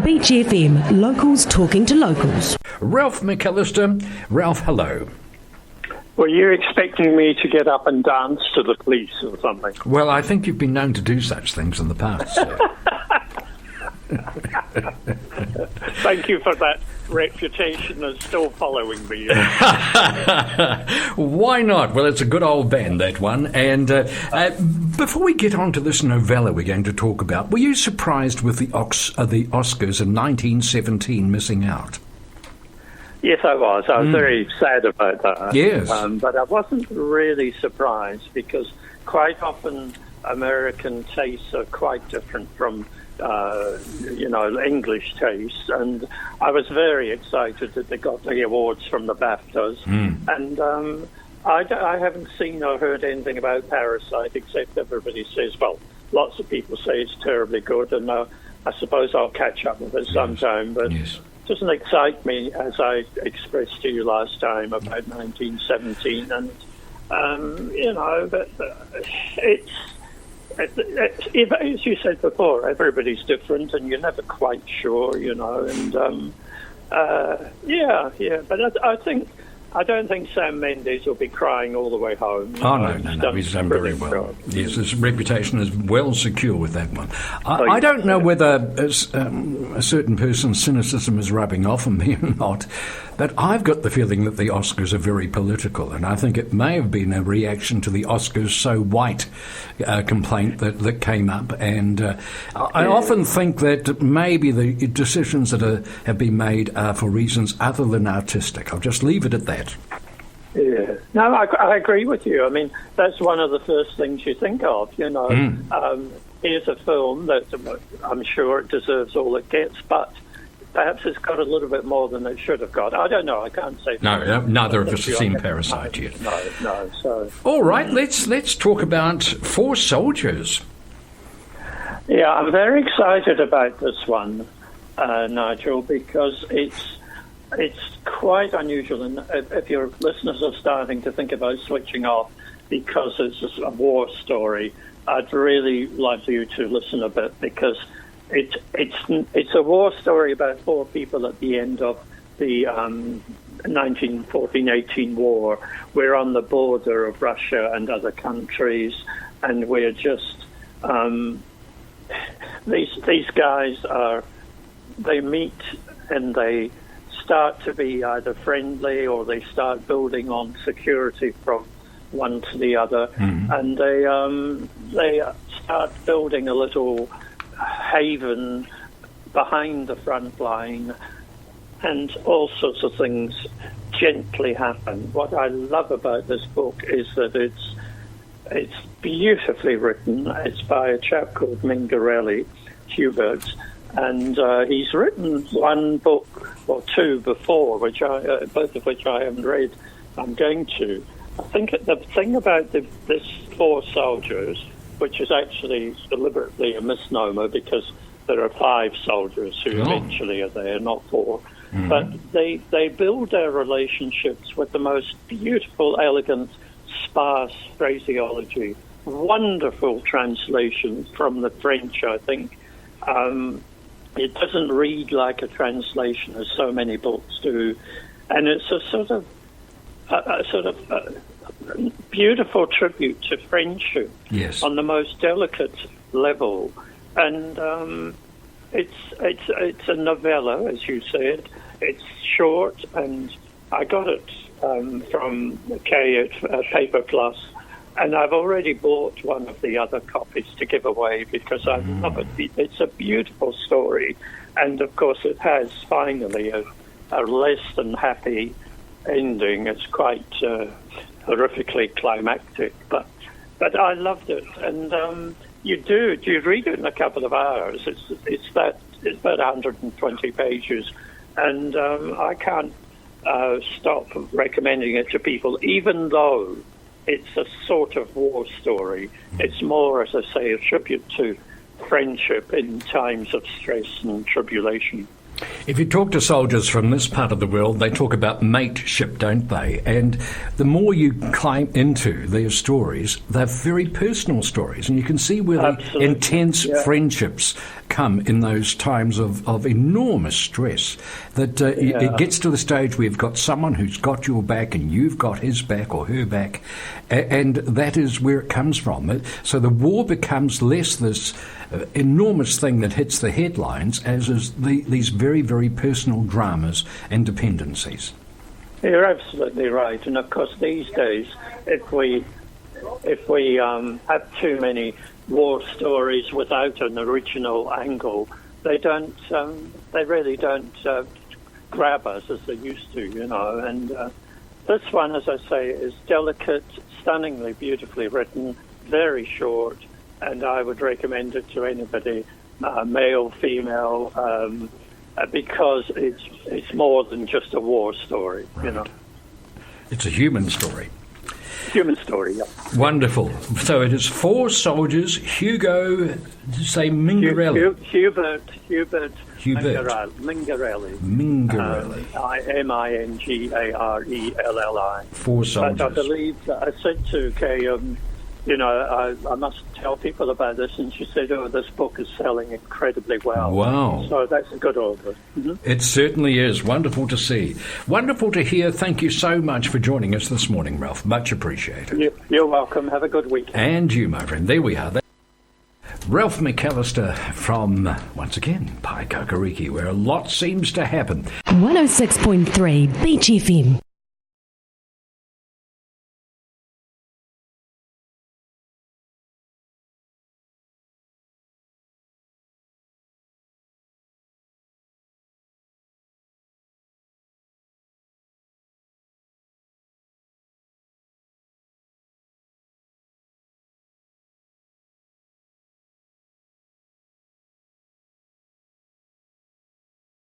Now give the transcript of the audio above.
Beach FM, locals talking to locals. Ralph McAlister. Ralph, hello. Were you expecting me to get up and dance to the police or something? Well, I think you've been known to do such things in the past, sir. Thank you for that. Reputation is still following me. Why not? Well, it's a good old band, that one. And before we get on to this novella we're going to talk about, were you surprised with the Oscars in 1917 missing out? Yes, I was. I was very sad about that. Yes. But I wasn't really surprised because quite often American tastes are quite different from English taste, and I was very excited that they got the awards from the BAFTAs. And I haven't seen or heard anything about Parasite, except everybody says, well, lots of people say it's terribly good, and I suppose I'll catch up with it sometime, but it doesn't excite me, as I expressed to you last time about 1917, and, but it's... As you said before, everybody's different, and you're never quite sure, and But I don't think Sam Mendes will be crying all the way home. No, he's done very well. Yes, his reputation is well secure with that one. I don't know whether a certain person's cynicism is rubbing off on me or not, but I've got the feeling that the Oscars are very political, and I think it may have been a reaction to the Oscars so white complaint that came up. And I often think that maybe the decisions that have been made are for reasons other than artistic. I'll just leave it at that. Yeah. No, I agree with you. I mean, that's one of the first things you think of, Here's a film that I'm sure it deserves all it gets, but perhaps it's got a little bit more than it should have got. I don't know. I can't say. No, neither of us have seen Parasite yet. No. So. All right, let's talk about Four Soldiers. Yeah, I'm very excited about this one, Nigel, because it's quite unusual, and if your listeners are starting to think about switching off because it's a war story, I'd really like you to listen a bit, because it's a war story about four people at the end of the 1914-18 war. We're on the border of Russia and other countries, and we're just these guys they meet and they start to be either friendly or they start building on security from one to the other, and they start building a little haven behind the front line, and all sorts of things gently happen. What I love about this book is that it's beautifully written. It's by a chap called Mingarelli, Hubert, and he's written one book or two before, both of which I haven't read. I'm going to. I think the thing about this Four Soldiers, which is actually deliberately a misnomer because there are 5 soldiers who eventually are there, not 4. But they build their relationships with the most beautiful, elegant, sparse phraseology. Wonderful translation from the French, I think. It doesn't read like a translation, as so many books do, and it's a sort of beautiful tribute to friendship on the most delicate level. And it's a novella, as you said. It's short, and I got it from Kay at Paper Plus, and I've already bought one of the other copies to give away because I love it. It's a beautiful story, and of course it has finally a less than happy ending. It's quite horrifically climactic, but I loved it. And you read it in a couple of hours. It's about 120 pages, and I can't stop recommending it to people, even though it's a sort of war story. It's more, as I say, a tribute to friendship in times of stress and tribulation. If you talk to soldiers from this part of the world, they talk about mateship, don't they? And the more you climb into their stories, they're very personal stories. And you can see where the intense friendships come in those times of enormous stress. That it gets to the stage where you've got someone who's got your back and you've got his back or her back. And that is where it comes from. So the war becomes less this enormous thing that hits the headlines as is these very, very personal dramas and dependencies. You're absolutely right. And of course, these days, if we have too many war stories without an original angle, they really don't grab us as they used to, you know. And this one, as I say, is delicate, stunningly beautifully written, very short, and I would recommend it to anybody, male, female, because it's more than just a war story, you know. It's a human story. Human story, yeah. Wonderful. So it is Four Soldiers, Hugo, say Mingarelli. Hubert Mingarelli. Mingarelli. Four Soldiers. But I believe, I said to Kay, you know, I must tell people about this, and she said, oh, this book is selling incredibly well. Wow. So that's a good order. Mm-hmm. It certainly is. Wonderful to see. Wonderful to hear. Thank you so much for joining us this morning, Ralph. Much appreciated. You're welcome. Have a good weekend. And you, my friend. There we are. Ralph McAlister from, once again, Pai Kakariki, where a lot seems to happen. 106.3 Beach FM.